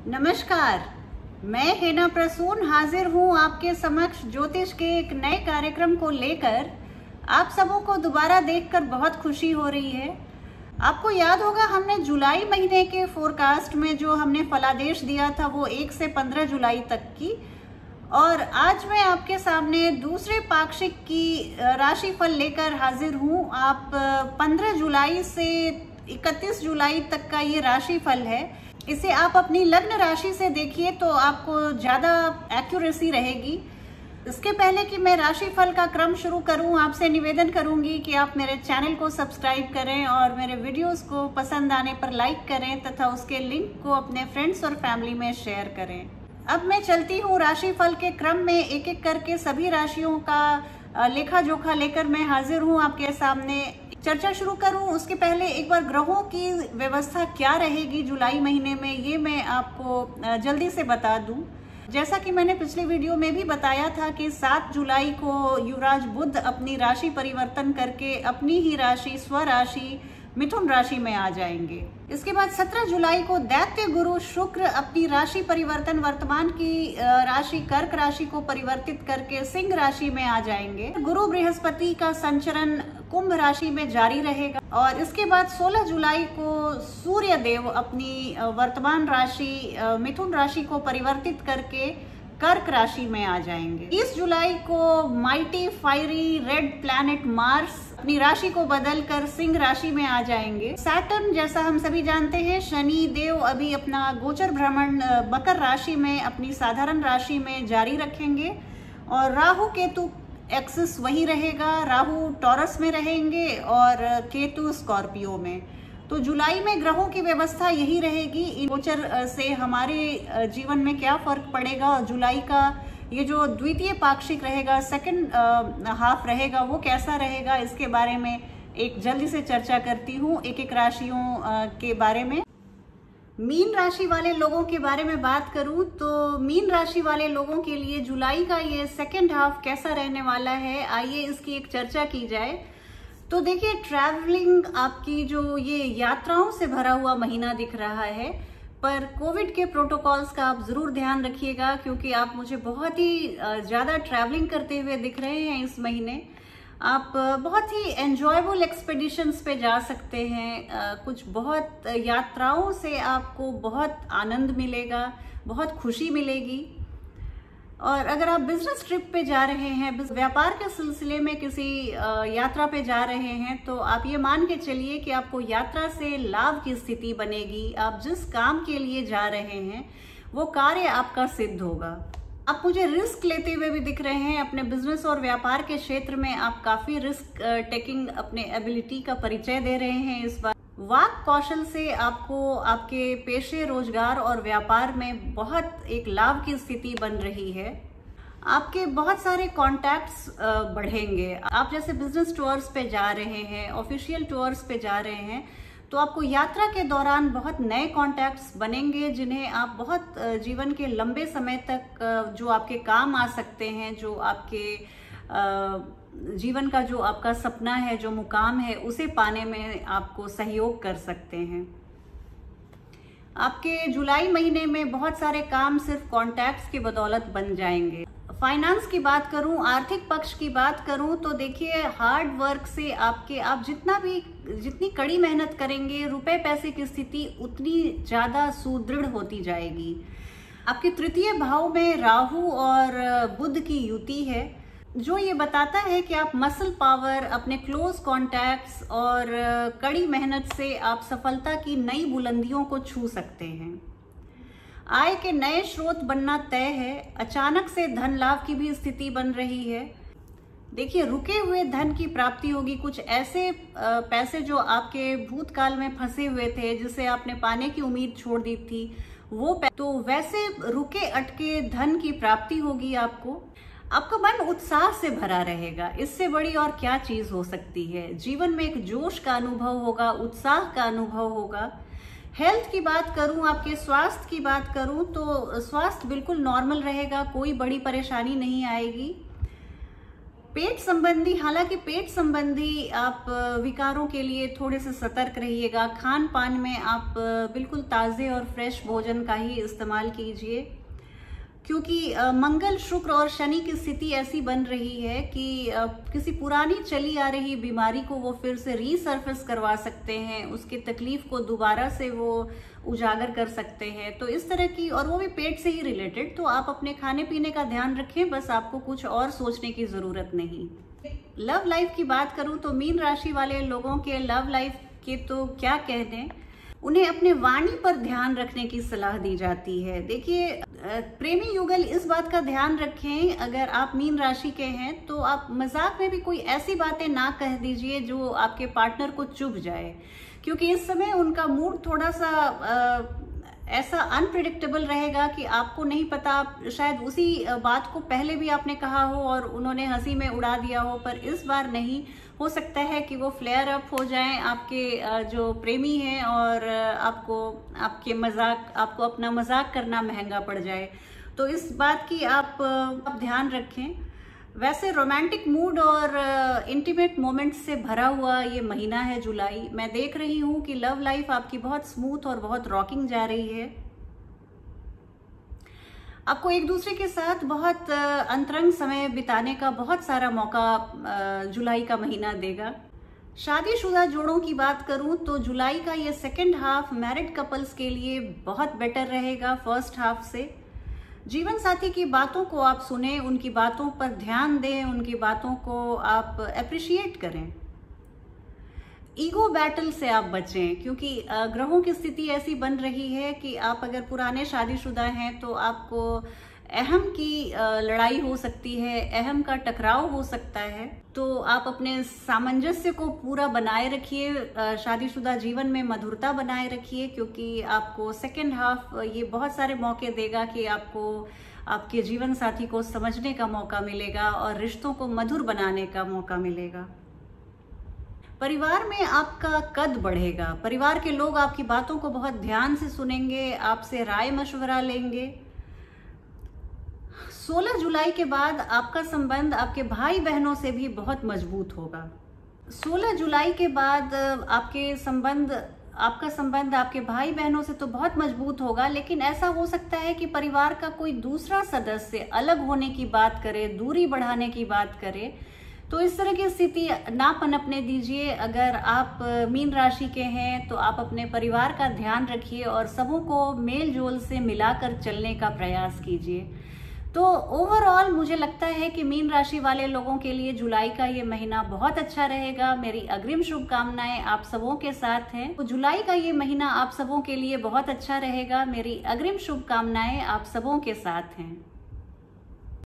नमस्कार, मैं हेना प्रसून हाजिर हूँ आपके समक्ष ज्योतिष के एक नए कार्यक्रम को लेकर। आप सबों को दोबारा देखकर बहुत खुशी हो रही है। आपको याद होगा हमने जुलाई महीने के फोरकास्ट में जो हमने फलादेश दिया था वो 1 से 15 जुलाई तक की, और आज मैं आपके सामने दूसरे पाक्षिक की राशिफल लेकर हाजिर हूँ। आप 15 जुलाई से 31 जुलाई तक का ये राशिफल है। इसे आप अपनी लग्न राशि से देखिए तो आपको ज़्यादा एक्यूरेसी रहेगी। इसके पहले कि मैं राशिफल का क्रम शुरू करूं, आपसे निवेदन करूंगी कि आप मेरे चैनल को सब्सक्राइब करें और मेरे वीडियोस को पसंद आने पर लाइक करें तथा उसके लिंक को अपने फ्रेंड्स और फैमिली में शेयर करें। अब मैं चलती हूँ राशिफल के क्रम में, एक एक करके सभी राशियों का लेखा जोखा लेकर मैं हाजिर हूँ आपके सामने। चर्चा शुरू करूं उसके पहले एक बार ग्रहों की व्यवस्था क्या रहेगी जुलाई महीने में, ये मैं आपको जल्दी से बता दूं। जैसा कि मैंने पिछले वीडियो में भी बताया था कि 7 जुलाई को युवराज बुध अपनी राशि परिवर्तन करके अपनी ही राशि स्वराशि मिथुन राशि में आ जाएंगे। इसके बाद 17 जुलाई को दैत्य गुरु शुक्र अपनी राशि परिवर्तन वर्तमान की राशि कर्क राशि को परिवर्तित करके सिंह राशि में आ जाएंगे। गुरु बृहस्पति का संचरण कुंभ राशि में जारी रहेगा, और इसके बाद 16 जुलाई को सूर्य देव अपनी वर्तमान राशि मिथुन राशि को परिवर्तित करके कर्क राशि में आ जाएंगे। 30 जुलाई को mighty fiery red planet Mars अपनी राशि को बदलकर सिंह राशि में आ जाएंगे। सैटर्न, जैसा हम सभी जानते हैं, शनि देव अभी अपना गोचर भ्रमण मकर राशि में अपनी साधारण राशि में जारी रखेंगे, और राहु केतु एक्सिस वही रहेगा। राहु टॉरस में रहेंगे और केतु स्कॉर्पियो में। तो जुलाई में ग्रहों की व्यवस्था यही रहेगी। इन गोचर से हमारे जीवन में क्या फर्क पड़ेगा, और जुलाई का ये जो द्वितीय पाक्षिक रहेगा, सेकंड हाफ रहेगा, वो कैसा रहेगा, इसके बारे में एक जल्दी से चर्चा करती हूँ एक एक राशियों के बारे में। मीन राशि वाले लोगों के बारे में बात करूं तो मीन राशि वाले लोगों के लिए जुलाई का ये सेकंड हाफ कैसा रहने वाला है, आइए इसकी एक चर्चा की जाए। तो देखिए, ट्रैवलिंग आपकी जो ये यात्राओं से भरा हुआ महीना दिख रहा है, पर कोविड के प्रोटोकॉल्स का आप जरूर ध्यान रखिएगा, क्योंकि आप मुझे बहुत ही ज्यादा ट्रैवलिंग करते हुए दिख रहे हैं इस महीने। आप बहुत ही एंजॉयबल एक्सपेडिशंस पे जा सकते हैं। कुछ बहुत यात्राओं से आपको बहुत आनंद मिलेगा, बहुत खुशी मिलेगी। और अगर आप बिजनेस ट्रिप पे जा रहे हैं, व्यापार के सिलसिले में किसी यात्रा पे जा रहे हैं, तो आप ये मान के चलिए कि आपको यात्रा से लाभ की स्थिति बनेगी। आप जिस काम के लिए जा रहे हैं वो कार्य आपका सिद्ध होगा। आप मुझे रिस्क लेते हुए भी दिख रहे हैं अपने बिजनेस और व्यापार के क्षेत्र में। आप काफी रिस्क टेकिंग अपने एबिलिटी का परिचय दे रहे हैं इस बार। वाक कौशल से आपको आपके पेशे, रोजगार और व्यापार में बहुत एक लाभ की स्थिति बन रही है। आपके बहुत सारे कॉन्टैक्ट्स बढ़ेंगे। आप जैसे बिजनेस टूर्स पे जा रहे हैं, ऑफिशियल टूर्स पे जा रहे हैं, तो आपको यात्रा के दौरान बहुत नए कॉन्टैक्ट्स बनेंगे, जिन्हें आप बहुत जीवन के लंबे समय तक जो आपके काम आ सकते हैं, जो आपके जीवन का जो आपका सपना है, जो मुकाम है, उसे पाने में आपको सहयोग कर सकते हैं। आपके जुलाई महीने में बहुत सारे काम सिर्फ कॉन्टैक्ट्स की बदौलत बन जाएंगे। फाइनेंस की बात करूं, आर्थिक पक्ष की बात करूं, तो देखिए, हार्ड वर्क से आप जितनी कड़ी मेहनत करेंगे, रुपए पैसे की स्थिति उतनी ज्यादा सुदृढ़ होती जाएगी। आपके तृतीय भाव में राहु और बुध की युति है, जो ये बताता है कि आप मसल पावर, अपने क्लोज कॉन्टैक्ट्स और कड़ी मेहनत से आप सफलता की नई बुलंदियों को छू सकते हैं। आय के नए स्रोत बनना तय है। अचानक से धन लाभ की भी स्थिति बन रही है। देखिए, रुके हुए धन की प्राप्ति होगी। कुछ ऐसे पैसे जो आपके भूतकाल में फंसे हुए थे, जिसे आपने पाने की उम्मीद छोड़ दी थी, तो वैसे रुके अटके धन की प्राप्ति होगी आपको। आपका मन उत्साह से भरा रहेगा। इससे बड़ी और क्या चीज हो सकती है। जीवन में एक जोश का अनुभव होगा, उत्साह का अनुभव होगा। हेल्थ की बात करूं, आपके स्वास्थ्य की बात करूं, तो स्वास्थ्य बिल्कुल नॉर्मल रहेगा, कोई बड़ी परेशानी नहीं आएगी। पेट संबंधी, हालांकि पेट संबंधी आप विकारों के लिए थोड़े से सतर्क रहिएगा। खान पान में आप बिल्कुल ताज़े और फ्रेश भोजन का ही इस्तेमाल कीजिए, क्योंकि मंगल, शुक्र और शनि की स्थिति ऐसी बन रही है कि किसी पुरानी चली आ रही बीमारी को वो फिर से रीसर्फेस करवा सकते हैं, उसकी तकलीफ को दोबारा से वो उजागर कर सकते हैं। तो इस तरह की, और वो भी पेट से ही रिलेटेड, तो आप अपने खाने पीने का ध्यान रखें, बस आपको कुछ और सोचने की जरूरत नहीं। लव लाइफ की बात करूं तो मीन राशि वाले लोगों के लव लाइफ के तो क्या कहने, उन्हें अपने वाणी पर ध्यान रखने की सलाह दी जाती है। देखिए, प्रेमी युगल इस बात का ध्यान रखें, अगर आप मीन राशि के हैं तो आप मजाक में भी कोई ऐसी बातें ना कह दीजिए जो आपके पार्टनर को चुभ जाए, क्योंकि इस समय उनका मूड थोड़ा सा ऐसा अनप्रिडिक्टेबल रहेगा कि आपको नहीं पता, शायद उसी बात को पहले भी आपने कहा हो और उन्होंने हंसी में उड़ा दिया हो, पर इस बार नहीं। हो सकता है कि वो फ्लेयर अप हो जाएं आपके जो प्रेमी हैं, और आपको अपना मजाक करना महंगा पड़ जाए। तो इस बात की आप ध्यान रखें। वैसे रोमांटिक मूड और इंटीमेट मोमेंट्स से भरा हुआ ये महीना है जुलाई। मैं देख रही हूँ कि लव लाइफ आपकी बहुत स्मूथ और बहुत रॉकिंग जा रही है। आपको एक दूसरे के साथ बहुत अंतरंग समय बिताने का बहुत सारा मौका जुलाई का महीना देगा। शादीशुदा जोड़ों की बात करूं तो जुलाई का ये सेकेंड हाफ मैरिड कपल्स के लिए बहुत बेटर रहेगा फर्स्ट हाफ से। जीवन साथी की बातों को आप सुने, उनकी बातों पर ध्यान दें, उनकी बातों को आप अप्रिशिएट करें। ईगो बैटल से आप बचें, क्योंकि ग्रहों की स्थिति ऐसी बन रही है कि आप अगर पुराने शादीशुदा हैं तो आपको अहम की लड़ाई हो सकती है, अहम का टकराव हो सकता है। तो आप अपने सामंजस्य को पूरा बनाए रखिए, शादीशुदा जीवन में मधुरता बनाए रखिए, क्योंकि आपको सेकेंड हाफ ये बहुत सारे मौके देगा कि आपको आपके जीवन साथी को समझने का मौका मिलेगा और रिश्तों को मधुर बनाने का मौका मिलेगा। परिवार में आपका कद बढ़ेगा, परिवार के लोग आपकी बातों को बहुत ध्यान से सुनेंगे, आपसे राय मशवरा लेंगे। 16 जुलाई के बाद आपका संबंध आपके भाई बहनों से भी बहुत मजबूत होगा। 16 जुलाई के बाद आपका संबंध आपके भाई बहनों से तो बहुत मजबूत होगा, लेकिन ऐसा हो सकता है कि परिवार का कोई दूसरा सदस्य अलग होने की बात करे, दूरी बढ़ाने की बात करे। तो इस तरह की स्थिति ना पनपने दीजिए। अगर आप मीन राशि के हैं तो आप अपने परिवार का ध्यान रखिए और सबों को मेल जोल से मिलाकर चलने का प्रयास कीजिए। तो ओवरऑल मुझे लगता है कि मीन राशि वाले लोगों के लिए जुलाई का ये महीना बहुत अच्छा रहेगा। मेरी अग्रिम शुभकामनाएं आप सबों के साथ हैं। तो जुलाई का ये महीना आप सबों के लिए बहुत अच्छा रहेगा। मेरी अग्रिम शुभकामनाएं आप सबों के साथ हैं।